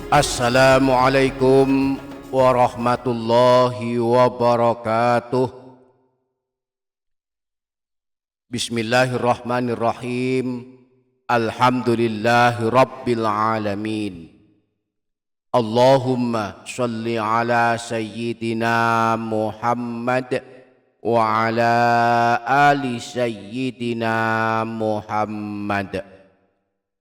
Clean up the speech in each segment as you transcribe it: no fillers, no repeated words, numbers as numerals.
Assalamualaikum warahmatullahi wabarakatuh. Bismillahirrahmanirrahim. Alhamdulillahi rabbil alamin. Allahumma sholli ala sayyidina Muhammad wa ala ali sayyidina Muhammad.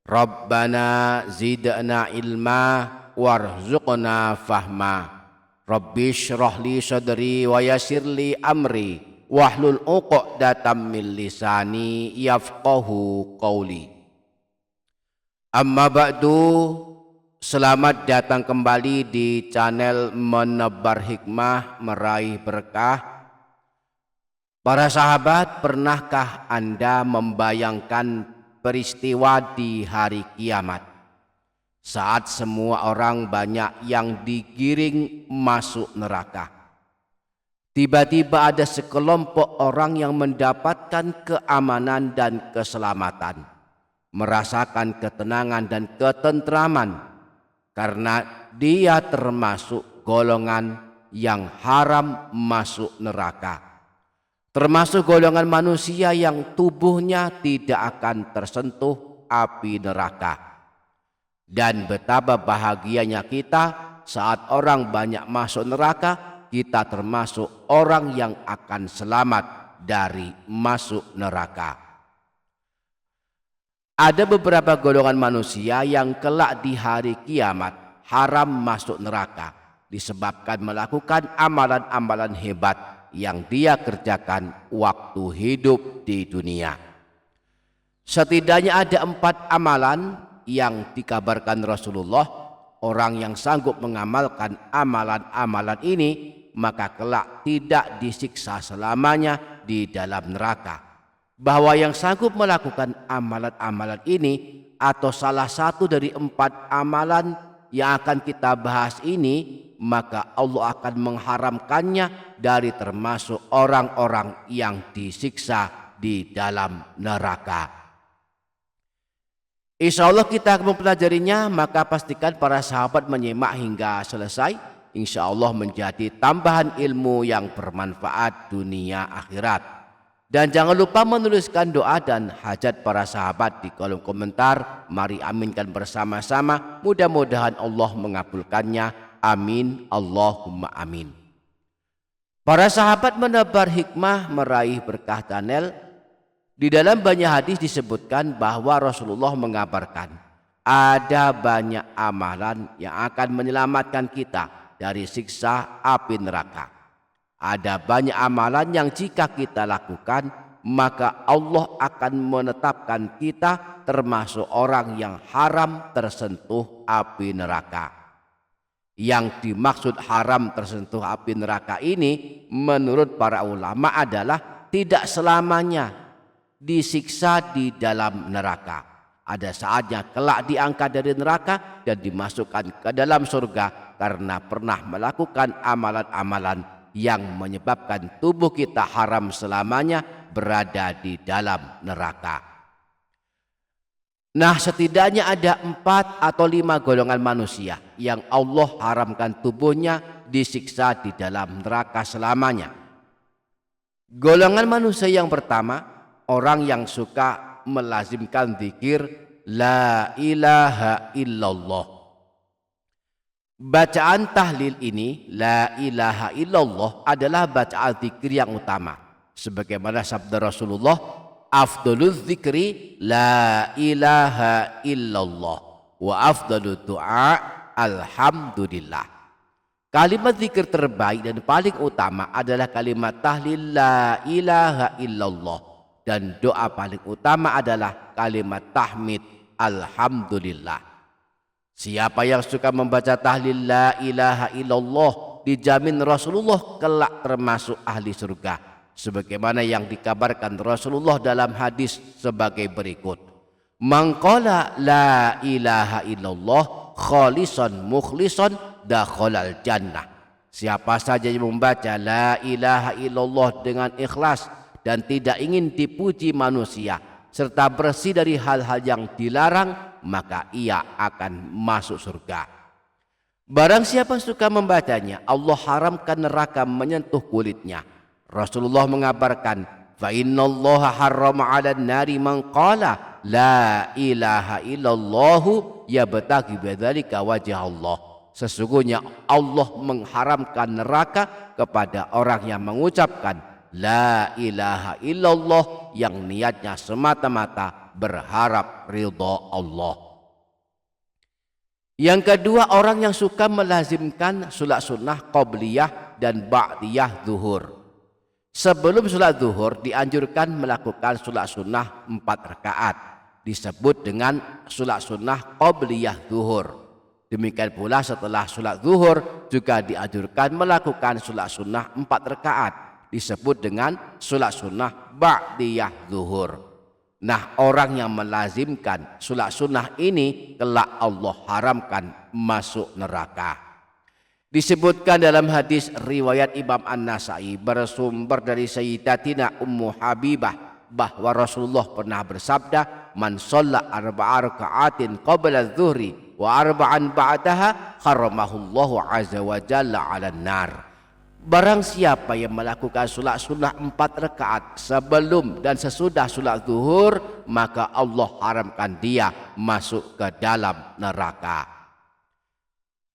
Rabbana zidna ilma warzuqna fahma. Rabbi shrah li sadri wa yassir li amri wahlul 'uqdatam min lisani yafqahu qawli. Amma ba'du, selamat datang kembali di channel Menebar Hikmah Meraih Berkah. Para sahabat, pernahkah Anda membayangkan peristiwa di hari kiamat saat semua orang banyak yang digiring masuk neraka? Tiba-tiba ada sekelompok orang yang mendapatkan keamanan dan keselamatan, merasakan ketenangan dan ketentraman karena dia termasuk golongan yang haram masuk neraka, termasuk golongan manusia yang tubuhnya tidak akan tersentuh api neraka. Dan betapa bahagianya kita saat orang banyak masuk neraka, kita termasuk orang yang akan selamat dari masuk neraka. Ada beberapa golongan manusia yang kelak di hari kiamat haram masuk neraka disebabkan melakukan amalan-amalan hebat yang dia kerjakan waktu hidup di dunia. Setidaknya ada 4 amalan yang dikabarkan Rasulullah, orang yang sanggup mengamalkan amalan-amalan ini maka kelak tidak disiksa selamanya di dalam neraka. Bahwa yang sanggup melakukan amalan-amalan ini atau salah satu dari 4 amalan yang akan kita bahas ini, maka Allah akan mengharamkannya dari termasuk orang-orang yang disiksa di dalam neraka. Insya Allah kita akan mempelajarinya, maka pastikan para sahabat menyimak hingga selesai. Insya Allah menjadi tambahan ilmu yang bermanfaat dunia akhirat. Dan jangan lupa menuliskan doa dan hajat para sahabat di kolom komentar. Mari aminkan bersama-sama, mudah-mudahan Allah mengabulkannya. Amin, Allahumma amin. Para sahabat Menebar Hikmah Meraih Berkah channel, di dalam banyak hadis disebutkan bahwa Rasulullah mengabarkan ada banyak amalan yang akan menyelamatkan kita dari siksa api neraka. Ada banyak amalan yang jika kita lakukan maka Allah akan menetapkan kita termasuk orang yang haram tersentuh api neraka. Yang dimaksud haram tersentuh api neraka ini menurut para ulama adalah tidak selamanya disiksa di dalam neraka. Ada saatnya kelak diangkat dari neraka dan dimasukkan ke dalam surga karena pernah melakukan amalan-amalan yang menyebabkan tubuh kita haram selamanya berada di dalam neraka. Nah, setidaknya ada 4 atau 5 golongan manusia yang Allah haramkan tubuhnya disiksa di dalam neraka selamanya. Golongan manusia yang pertama, orang yang suka melazimkan zikir la ilaha illallah. Bacaan tahlil ini la ilaha illallah adalah bacaan zikir yang utama. Sebagaimana sabda Rasulullah, afdaluz zikri la ilaha illallah wa afdalud du'a alhamdulillah. Kalimat zikir terbaik dan paling utama adalah kalimat tahlil la ilaha illallah, dan doa paling utama adalah kalimat tahmid alhamdulillah. Siapa yang suka membaca tahlil la ilaha illallah dijamin Rasulullah kelak termasuk ahli surga. Sebagaimana yang dikabarkan Rasulullah dalam hadis sebagai berikut. Man qala la ilaha illallah khalisan mukhlisan dakhalal jannah. Siapa saja yang membaca la ilaha illallah dengan ikhlas dan tidak ingin dipuji manusia serta bersih dari hal-hal yang dilarang, maka ia akan masuk surga. Barang siapa suka membacanya, Allah haramkan neraka menyentuh kulitnya. Rasulullah mengabarkan, fa innallaha harrama 'alan nari man qala la ilaha illallahu yabtaghi bidzalika wajha Allah. Sesungguhnya Allah mengharamkan neraka kepada orang yang mengucapkan la ilaha illallah yang niatnya semata-mata berharap ridha Allah. Yang kedua, orang yang suka melazimkan salat sunnah qabliyah dan ba'diyah zuhur. Sebelum salat zuhur dianjurkan melakukan salat sunnah 4 rakaat. Disebut dengan salat sunnah qabliyah zuhur. Demikian pula setelah salat zuhur juga dianjurkan melakukan salat sunnah 4 rakaat. Disebut dengan salat sunnah ba'diyah zuhur. Nah, orang yang melazimkan salat sunnah ini kelak Allah haramkan masuk neraka. Disebutkan dalam hadis riwayat Imam An-Nasai bersumber dari Sayyidatina Ummu Habibah bahwa Rasulullah pernah bersabda, "Man shalla arba'a raka'atin qabla adh-dhuhri wa arba'an ba'daha haramahullahu azza wa jalla 'alan nar." Barang siapa yang melakukan salat sunnah 4 rakaat sebelum dan sesudah salat zuhur, maka Allah haramkan dia masuk ke dalam neraka.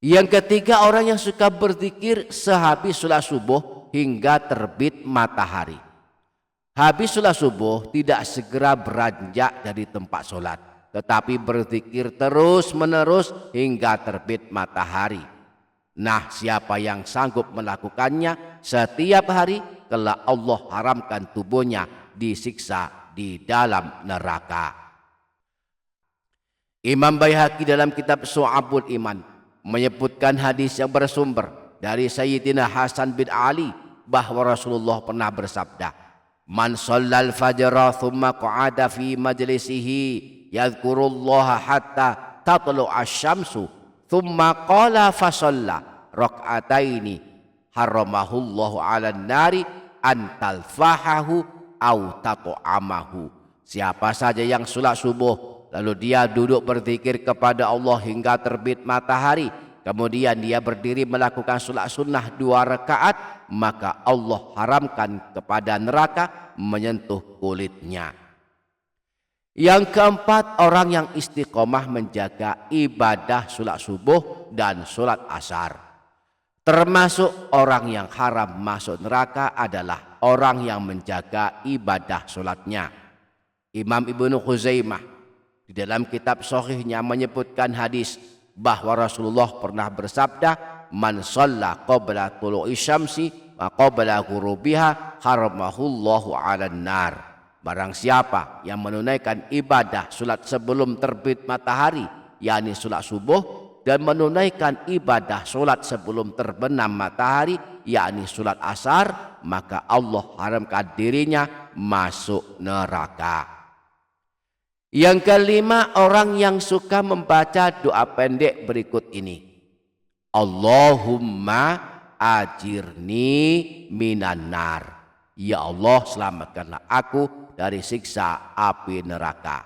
Yang ketiga, orang yang suka berzikir sehabis salat subuh hingga terbit matahari. Habis salat subuh tidak segera beranjak dari tempat salat, tetapi berzikir terus menerus hingga terbit matahari. Nah, siapa yang sanggup melakukannya setiap hari, kelak Allah haramkan tubuhnya disiksa di dalam neraka. Imam Baihaqi dalam kitab Syu'abul Iman menyebutkan hadis yang bersumber dari Sayyidina Hasan bin Ali bahwa Rasulullah pernah bersabda, "Man shallal fajra thumma qa'ada fi majlisihi yadhkurullaha hatta tatlu asy-syamsu thumma qala fasalla rak'ataini haramahullahu 'alan nari an talfahahu au taqamahu." Siapa saja yang salat subuh lalu dia duduk berzikir kepada Allah hingga terbit matahari, kemudian dia berdiri melakukan salat sunnah 2 rakaat, maka Allah haramkan kepada neraka menyentuh kulitnya. Yang keempat, orang yang istiqomah menjaga ibadah salat subuh dan salat asar. Termasuk orang yang haram masuk neraka adalah orang yang menjaga ibadah salatnya. Imam Ibnu Khuzaimah di dalam kitab sahihnya menyebutkan hadis bahwa Rasulullah pernah bersabda, "Man shalla qabla tulu'i syamsi wa qabla ghurubiha haramahullahu 'alan nar." Barang siapa yang menunaikan ibadah salat sebelum terbit matahari, yakni salat subuh, dan menunaikan ibadah salat sebelum terbenam matahari, yakni salat asar, maka Allah haramkan dirinya masuk neraka. Yang kelima, orang yang suka membaca doa pendek berikut ini. Allahumma ajirni minan nar. Ya Allah, selamatkanlah aku dari siksa api neraka.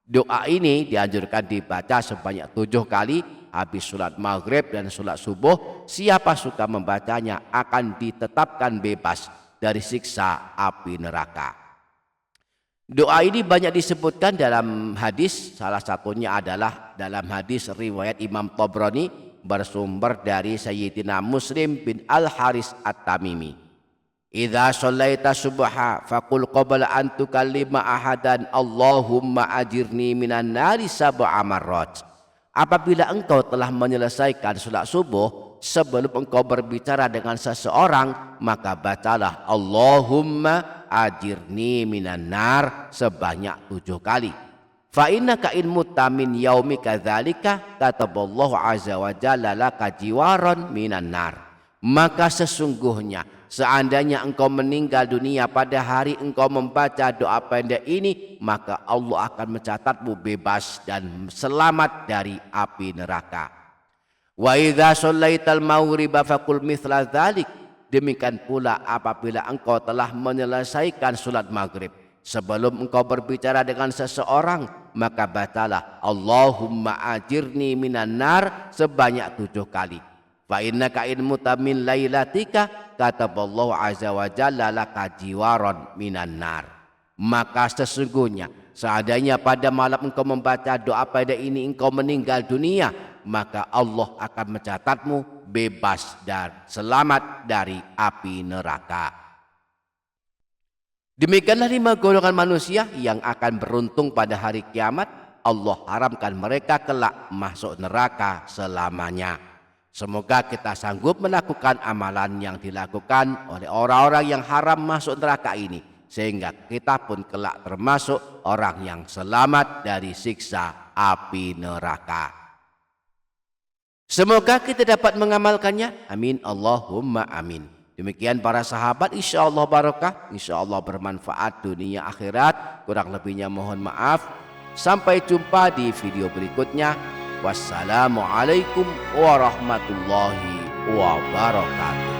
Doa ini dianjurkan dibaca sebanyak 7 kali habis salat maghrib dan salat subuh. Siapa suka membacanya akan ditetapkan bebas dari siksa api neraka. Doa ini banyak disebutkan dalam hadis, salah satunya adalah dalam hadis riwayat Imam Tabrani bersumber dari Sayyidina Muslim bin Al-Haris At-Tamimi. Idza shallaita subha faqul qabla an tukallima ahadan Allahumma ajirni minan nari sab'a marrat. Apabila engkau telah menyelesaikan salat subuh, sebelum engkau berbicara dengan seseorang, maka bacalah Allahumma ajirni minan nar sebanyak 7 kali. Fa innaka in mutta min yaumika dzalika kataballahu azza wa jalla laka jiwaron minan nar. Maka sesungguhnya seandainya engkau meninggal dunia pada hari engkau membaca doa pendek ini, maka Allah akan mencatatmu bebas dan selamat dari api neraka. Wa idza shallaital maghriba faqul mithla dzalik. Demikian pula apabila engkau telah menyelesaikan salat maghrib, sebelum engkau berbicara dengan seseorang, maka bacalah Allahumma ajirni minan nar sebanyak 7 kali. Fa innaka in muta min lailatika kataballahu azza wa jalla laka jiwaron minan nar. Maka sesungguhnya seandainya pada malam engkau membaca doa pada ini engkau meninggal dunia, maka Allah akan mencatatmu bebas dan selamat dari api neraka. Demikianlah 5 golongan manusia yang akan beruntung pada hari kiamat. Allah haramkan mereka kelak masuk neraka selamanya. Semoga kita sanggup melakukan amalan yang dilakukan oleh orang-orang yang haram masuk neraka ini, sehingga kita pun kelak termasuk orang yang selamat dari siksa api neraka. Semoga kita dapat mengamalkannya. Amin Allahumma amin. Demikian para sahabat, insya Allah barokah, insya Allah bermanfaat dunia akhirat. Kurang lebihnya mohon maaf. Sampai jumpa di video berikutnya. Wassalamualaikum warahmatullahi wabarakatuh.